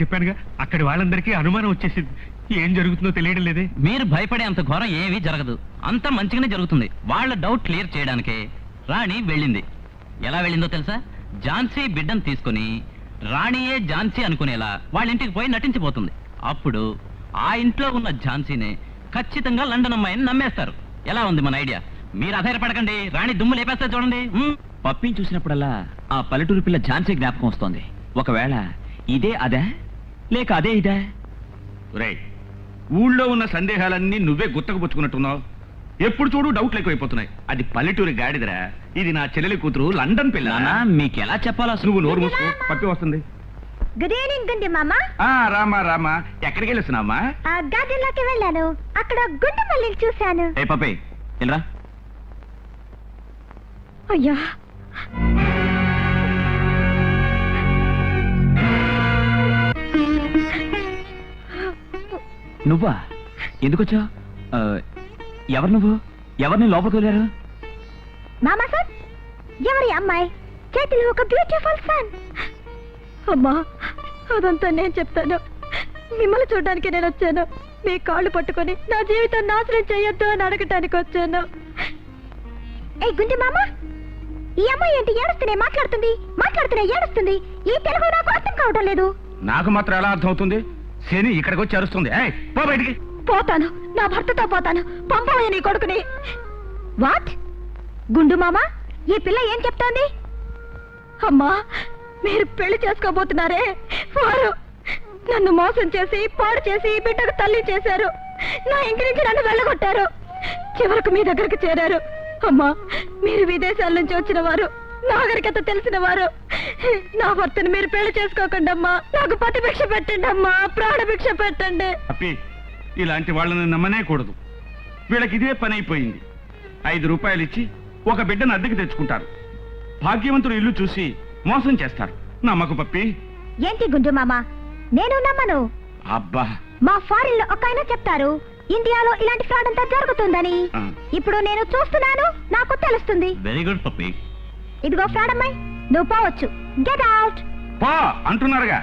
చెప్పానుగా అక్కడి వాళ్ళందరికీ అనుమానం వచ్చేసింది. ఏం జరుగుతుందో తెలియడం లేదే. మీరు భయపడే అంత ఘోరం ఏమీ జరగదు, అంతా మంచిగానే జరుగుతుంది. వాళ్ళ డౌట్ క్లియర్ చేయడానికే రాణి వెళ్ళింది. ఎలా వెళ్ళిందో తెలుసా? ఝాన్సీ బిడ్డను తీసుకుని రాణియే ఝాన్సీ అనుకునేలా వాళ్ళ ఇంటికి పోయి నటించిపోతుంది. అప్పుడు ఆ ఇంట్లో ఉన్న ఝాన్సీనే ఖచ్చితంగా లండన్ అమ్మాయిని నమ్మేస్తారు. ఎలా ఉంది మన ఐడియా? మీరు అధైర్యపడకండి, రాణి దుమ్ము లేపేస్తే చూడండి. పప్పిని చూసినప్పుడల్లా ఆ పల్లెటూరు పిల్ల ఝాన్సీ జ్ఞాపకం వస్తోంది. ఒకవేళ ఇదే అదే లేక అదే ఇదే? రే, ఊళ్ళో ఉన్న సందేహాలన్నీ నువ్వే గుత్తకుపుచ్చుకున్నట్టున్నావు. ఎప్పుడు చూడు డౌట్లు ఎక్కువైపోతున్నాయి. అది పల్లెటూరి గాడిదరా, ఇది నా చెల్లెలి కూతురు లండన్ పిల్ల. మీకెలా చెప్పాలో నువ్వు నోరు మూసుకో, పప్పి వస్తుంది. గుడ్ ఈవినింగ్ గుండి మామ. రామా రామా, ఎక్కడికి వెళ్ళొస్తున్నావమ్మా? గార్డెన్ లోకి వెళ్ళాను, అక్కడ గుండు మల్లిని చూశాను. ఏ పప్పి వెళ్ళరా. అయ్యా, నువ్వా? ఎందుకొచ్చా? ఎవరు నువ్వు? ఎవరిని లోపలికి వెళ్ళారు? మామా సార్, ఎవరి అమ్మాయి? చేతిలో ఒక బ్యూటిఫుల్ సన్. అమ్మా, అదంతా నేను చెప్తాను. మిమ్మల్ని చూడడానికి నేను వచ్చాను. మీ కాళ్ళు పట్టుకొని నా జీవితం నాశనం చేయొద్దు అని అడగటానికి వచ్చాను. ఏ గుండి మామ, ఈ అమ్మాయి ఏంటి ఏడుస్తూనే మాట్లాడుతూనే ఏడుస్తుంది. ఈ తెలుగు నాకు అర్థం కావడం లేదు. నాకు మాత్రం ఎలా అర్థం అవుతుంది? శని ఇక్కడికి వచ్చి అరుస్తుంది. పో బయటికి. పోతాను, నా భర్తతో పోతాను. పంపవయ్య నీ కొడుకుని. వాట్? గుండు మామ, ఈ పిల్ల ఏం చెప్తోంది? అమ్మా, మీరు పెళ్లి చేసుకోబోతున్నారే, వారు నన్ను మోసం చేసి పాడు చేసి బిడ్డకు తల్లి చేశారు. నా ఇంటి నుంచి నన్ను వెళ్ళగొట్టారు. చివరకు మీ దగ్గరకు చేరారు. అమ్మా, మీరు విదేశాల నుంచి వచ్చిన వారు, నాగరికత తెలిసిన వారు. నా భర్తను మీరు పెళ్లి చేసుకోకండి అమ్మా. నాకు పతి భిక్ష పెట్టండి అమ్మా, ప్రాణ భిక్ష పెట్టండి. అప్పి, ఇలాంటి వాళ్ళని నమ్మనే కూడదు. వీళ్ళకి ఇదే పని అయిపోయింది. 5 రూపాయలు ఇచ్చి ఒక బిడ్డను అద్దెకి తెచ్చుకుంటారు. భాగ్యవంతుడు ఇల్లు చూసి మోసం చేస్తారు. నమ్మకు పప్పి. ఏంటి గుండు మామ, నేను నమ్మను. అబ్బా, మా ఫారిన్ లో ఒక ఆయన చెప్తారు, ఇండియాలో ఇలాంటి ఫ్రాడ్ అంతా జరుగుతుందని. ఇప్పుడు నేను చూస్తున్నాను, నాకు తెలుస్తుంది. వెరీ గుడ్ పప్పి. ఇదిగో ఫ్రాడ్ అమ్మాయి, నువ్వు పోవచ్చు. Get out. పో అంటున్నారుగా.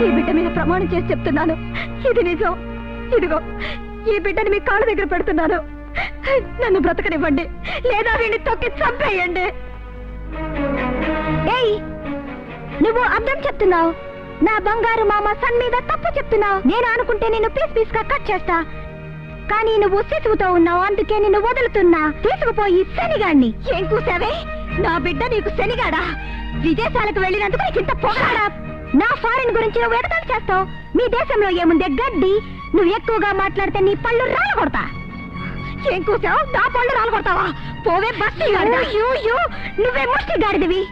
ఈ బిడ్డ మీద ప్రమాణం చేసి చెప్తున్నాను, ఇది నిజం. ఇదిగో ఈ బిడ్డని మీ కాళ్ళ దగ్గర పెడుతున్నాను. నన్ను బ్రతకనివ్వండి, లేదా వీడిని తొక్కి చంపేయండి. ఏయ్, నువ్వు అర్థం చెప్తున్నావు. నా బంగారు మామ సన్ మీద తప్పు చెప్తున్నావు. నేను అనుకుంటే నేను పీస్ పీస్ గా కట్ చేస్తా, కానీ నువ్వు శిశువుతో ఉన్నావు, అందుకే నిన్ను వదులుతున్నా. తీసుకుపోయి శనిగాడిని. ఏం కూసావే? నా బిడ్డ నీకు శనిగాడా? విదేశాలకు వెళ్ళినందుకు నీకు ఇంత పొగడా? నా ఫారిన్ గురించి నువ్వు ఎగతాళి చేస్తావు. మీ దేశంలో ఏముందే గడ్డి. నువ్వు ఎక్కువగా మాట్లాడితే నీ పళ్ళు రాలగొడతా. ఏం కూసావు? నా పళ్ళు రాలగొడతావా? పోవే బస్తి గాడిద. నువ్వే ముష్టి గాడిదివి.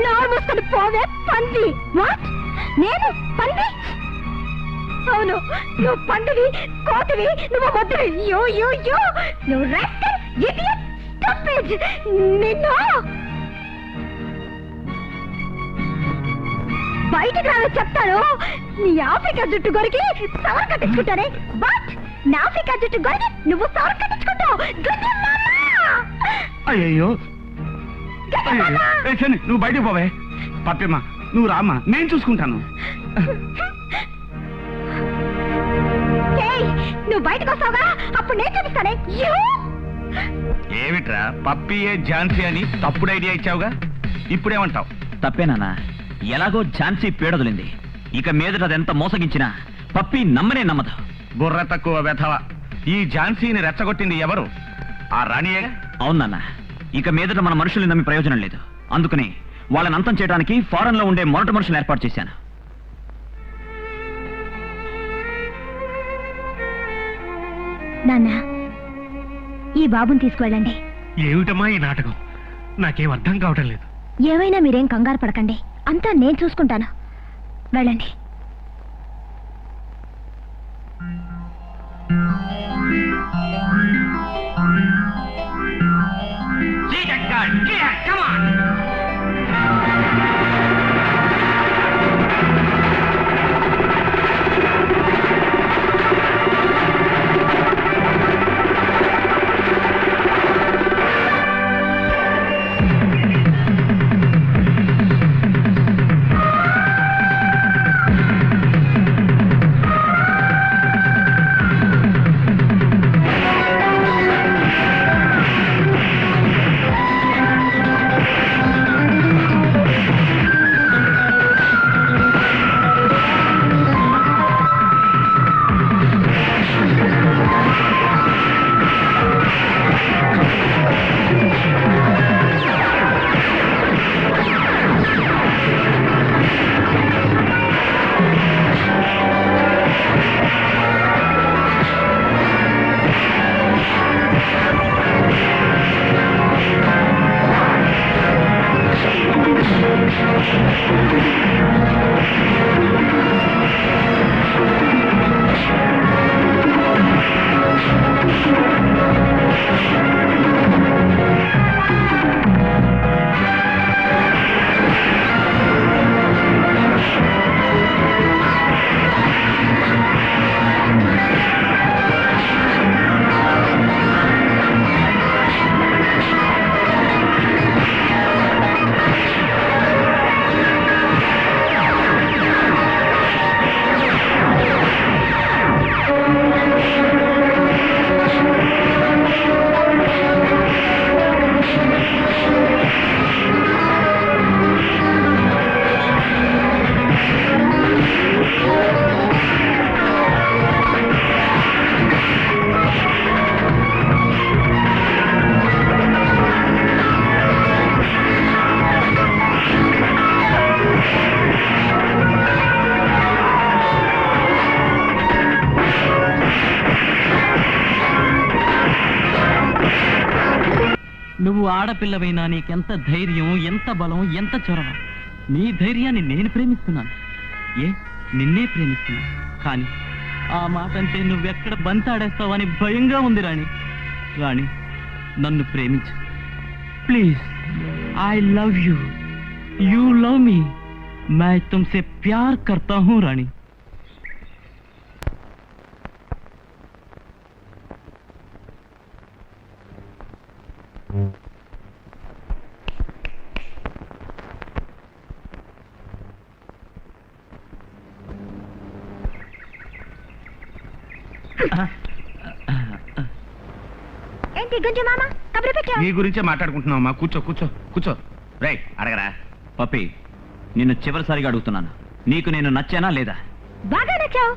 నా ముసుకొని పోవే పంది. వాట్? నేను పంది? అవును, నువ్వు పందివి, కోతివి, నువ్వు మొద్దువి. నువ్వు రాస్కల్, ఇడియట్, స్టూపిడ్. నిన్ను బయటకు రావే చెప్తాను. నీ ఆఫ్రికా జుట్టు గొరికి సవర కట్టించుకుంటానే. బట్ నా ఆఫ్రికా జుట్టు గొరికి నువ్వు సవర కట్టించుకుంటావు. అయ్యో, నువ్వు బయటకు పోవే. పప్పిమ్మ, నువ్వు రామ్మా, నేను చూసుకుంటాను. నువ్వు బయటకు వస్తావుగా, అప్పుడు నేను చూపిస్తానే. ఏమిట్రా, పప్పియే ఝాన్సీ అని తప్పుడు ఐడియా ఇచ్చావుగా, ఇప్పుడేమంటావు? తప్పేనానా? ఎలాగో ఝాన్సీ పీడదులింది. ఇక మీదట అదెంత మోసగించినా పప్పి నమ్మనే నమ్మదు. బుర్ర తక్కువ వెధవ. ఈ ఝాన్సీని రెచ్చగొట్టింది ఎవరు? ఆ రాణియే. అవునన్నా, ఇక మీదట మన మనుషుల్ని నమ్మి ప్రయోజనం లేదు. అందుకని వాళ్ళని అంతం చేయడానికి ఫారెన్ లో ఉండే మొరటి మనుషులు ఏర్పాటు చేశాను. నాన్న, ఈ బాబుని తీసుకువెళ్ళండి. ఏమిటమ్మా ఈ నాటకం? నాకేం అర్థం కావటం లేదు. ఏమైనా మీరేం కంగారు పడకండి, అంతా నేను చూసుకుంటాను. వెళ్ళండి. నువ్వు ఆడపిల్లవైనా నీకెంత ధైర్యం, ఎంత బలం, ఎంత చొరవ. నీ ధైర్యాన్ని నేను ప్రేమిస్తున్నాను. నిన్నే ప్రేమిస్తున్నాను. కానీ ఆ మాట అంటే నువ్వెక్కడ బంతాడేస్తావని భయంగా ఉంది రాణి. రాణి, నన్ను ప్రేమించు please. I love you, you love మీ, मैं तुमसे प्यार करता हूँ रानी. ఏంటి గుంజు మామ కబురు పెట్టావు? నీ గురించే మాట్లాడుకుంటున్నావమ్మా. కూర్చో కూర్చో కూర్చో. రై అడగరా. పప్పి, నిన్ను చివరిసారిగా అడుగుతున్నాను, నీకు నేను నచ్చానా లేదా? బాగా నచ్చావు.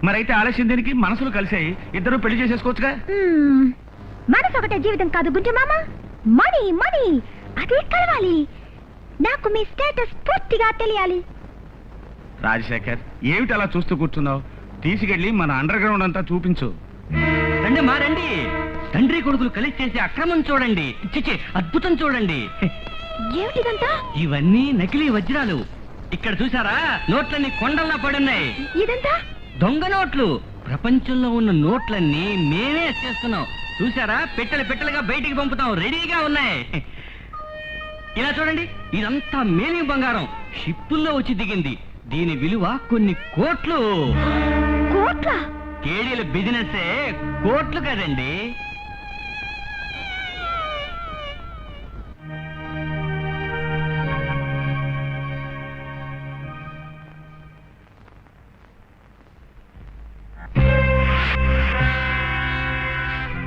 మరైతే ఆలస్యం దేనికి? మనసులు కలిసాయి, ఇద్దరు పెళ్లి చేసేసుకోవచ్చుగా. మనసు ఒకటే జీవితం కాదు గుంజు మామ. మనీ మనీ అది కలవాలి. నాకు మీ స్టేటస్ పూర్తిగా తెలియాలి. రాజశేఖర్, ఏమిటి అలా చూస్తూ కూర్చున్నావు? తీసుకెళ్లి మన అండర్ గ్రౌండ్ అంతా చూపించు. రండి మారండి, తండ్రి కొడుకులు కలిసి చేసే అక్రమం చూడండి. చిచి, అద్భుతం చూడండి. ఏమిటిదంతా? ఇవన్నీ నకిలీ వజ్రాలు. ఇక్కడ చూసారా, నోట్లన్నీ కొండల్లా పడున్నాయి. ఇదంతా దొంగ నోట్లు. ప్రపంచంలో ఉన్న నోట్లన్నీ మేమే చేస్తున్నాం. చూసారా, పెట్టెలు పెట్టెలుగా బయటికి పంపుతాం, రెడీగా ఉన్నాయి. ఇలా చూడండి, ఇదంతా మేలింగ్ బంగారం, షిప్పుల్లో వచ్చి దిగింది. దీని విలువ కొన్ని కోట్లు. కోట్ల? కేడీల బిజినెస్ కోట్లు కదండి.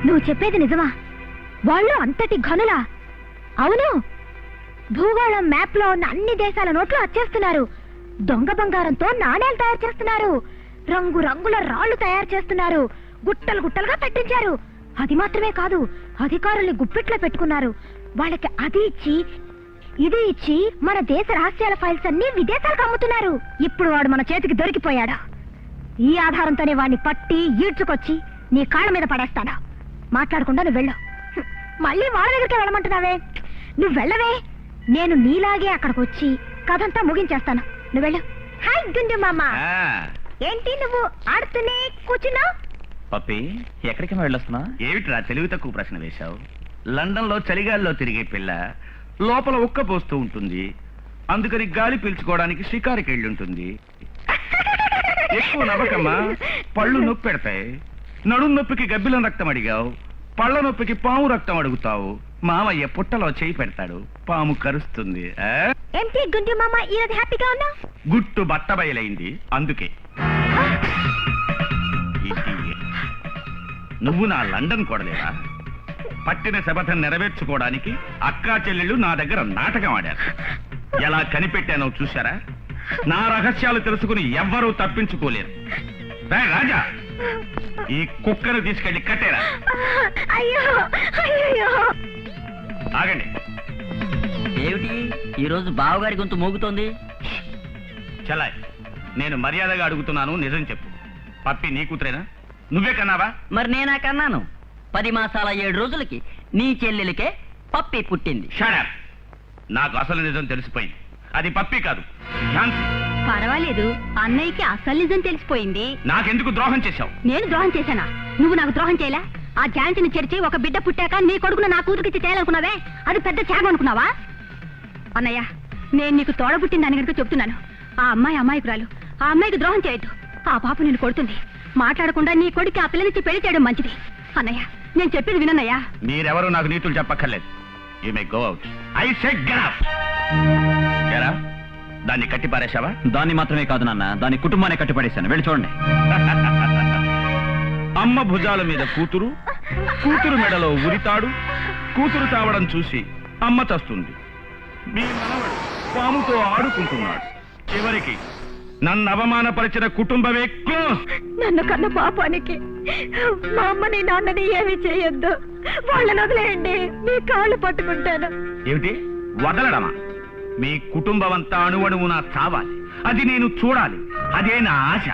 నువ్వు చెప్పేది నిజమా? వాళ్ళు అంతటి ఘనులా? అవును, భూగోళం మ్యాప్ లో ఉన్న అన్ని దేశాల నోట్లు వచ్చేస్తున్నారు. దొంగ బంగారంతో నాణేలు తయారు చేస్తున్నారు. రంగు రంగుల రాళ్లు తయారు చేస్తున్నారు. గుట్టలు గుట్టలుగా పెట్టించారు. అది మాత్రమే కాదు, అధికారుల్ని గుప్పిట్లో పెట్టుకున్నారు. వాళ్ళకి అది ఇచ్చి ఇది ఇచ్చి మన దేశ రహస్యాల ఫైల్స్ అన్ని విదేశాలకు అమ్ముతున్నారు. ఇప్పుడు వాడు మన చేతికి దొరికిపోయాడు. ఈ ఆధారంతోనే వాడిని పట్టి ఈడ్చుకొచ్చి నీ కాళ్ళ మీద పడేస్తాను. మాట్లాడకుండా నువ్వు వెళ్ళు. మళ్ళీ వాళ్ళ దగ్గరికి వెళ్ళమంటున్నావే? నువ్వు వెళ్ళవే, నేను నీలాగే అక్కడికి వచ్చి కథంతా ముగించేస్తాను. నువ్వు వెళ్ళు. హాయ్ గుండు మామ. ఏంటి నువ్వు ఆడుతూనే కూర్చున్నావు? పప్పి, ఎక్కడికి వెళ్ళొస్తున్నా? ఏమిట్రా తెలివి తక్కువ ప్రశ్న వేశావు? లండన్ లో చలిగాల్లో తిరిగే పిల్ల లోపల ఉక్క పోస్తూ ఉంటుంది. అందుకని గాలి పీల్చుకోవడానికి షికారుకి వెళ్ళుంటుంది. ఎక్కువ నవ్వకమ్మా, పళ్ళు నొప్పి పెడతాయి. నడుం నొప్పికి గబ్బిలం రక్తం అడిగావు, పళ్ళ నొప్పికి పాము రక్తం అడుగుతావు. మామయ్య పుట్టలో చేయి పెడతాడు, పాము కరుస్తుంది. ఏంటి గుండు మామ ఈరోజు హ్యాపీగా ఉన్నా? గుట్టు బట్ట బయలైంది అందుకే. నువ్వు నా లండన్ కొడలేవా? పట్టిన శపథం నెరవేర్చుకోవడానికి అక్కా చెల్లెళ్ళు నా దగ్గర నాటకం ఆడారు. ఎలా కనిపెట్టానో చూశారా? నా రహస్యాలు తెలుసుకుని ఎవ్వరూ తప్పించుకోలేరు. రాజా, ఈ కుక్కను తీసుకెళ్లి కట్టేరా. అయ్యో అయ్యో. ఆగండి. ఏమిటి ఈరోజు బావగారి గొంతు మోగుతోంది? చలాయ్, నేను మర్యాదగా అడుగుతున్నాను, నిజం చెప్పు. పప్పి నీ కూతురేనా? నువ్వే కన్నావా? మరి నేనా కన్నాను. 10 మాసాల 7 రోజులకి నీ చెల్లెలికే పప్పి పుట్టింది. Shut up. నాకు అసలు నిజం తెలిసిపోయింది. అది పప్పి కాదు, ఝాన్సీ. పర్వాలేదు, అన్నయ్యకి అసలు నిజం తెలిసిపోయింది. నాకెందుకు ద్రోహం చేశావు? నేను ద్రోహం చేశానా? నువ్వు నాకు ద్రోహం చేయలే. ఆ ఝాన్సీని చెరిచి ఒక బిడ్డ పుట్టాక నీ కొడుకును నా కూతురికి చేయాలనుకున్నావే, అది పెద్ద త్యాగం అనుకున్నావా? అన్నయ్య, నేను నీకు తోడబుట్టిన దాని కనుక చెప్తున్నాను. ఆ అమ్మాయి అమాయకురాలు. ఆ అమ్మాయికి ద్రోహం చేయొద్దు. ఆ పాప నిన్ను కొడుతుంది. మాట్లాడకుండా నీ కొడుకు ఆ పిల్లనిచ్చి పెళ్లి చేయడం మంచిది. అన్నయ్య, నేను చెప్పేది వినన్నయ్యా. మీరెవరు నాకు నీతులు చెప్పక్కర్లేదు. You may go out. I said get out. ఎరా, దాన్ని కట్టి పారేశావా? దాన్ని మాత్రమే కాదు నాన్న, దాని కుటుంబాన్ని కట్టిపడేశాను. వెళ్ళి చూడండి. అమ్మ భుజాల మీద కూతురు, కూతురు మెడలో ఉరితాడు. కూతురు తావడం చూసి అమ్మ చస్తుంది. మీ మనవడు పాముతో ఆడుకుంటున్నాడు. చివరికి నన్ను అవమానపరిచిన కుటుంబమే క్లోజ్. నన్ను కన్న పాపానికి మా అమ్మని నాన్నని ఏమీ చేయొద్దు. వాళ్ళని వదిలేయండి, మీ కాళ్ళు పట్టుకుంటాను. ఏమిటి వదలడమా? మీ కుటుంబం అంతా అణువణువునా చావాలి. అది నేను చూడాలి. అదే నా ఆశ.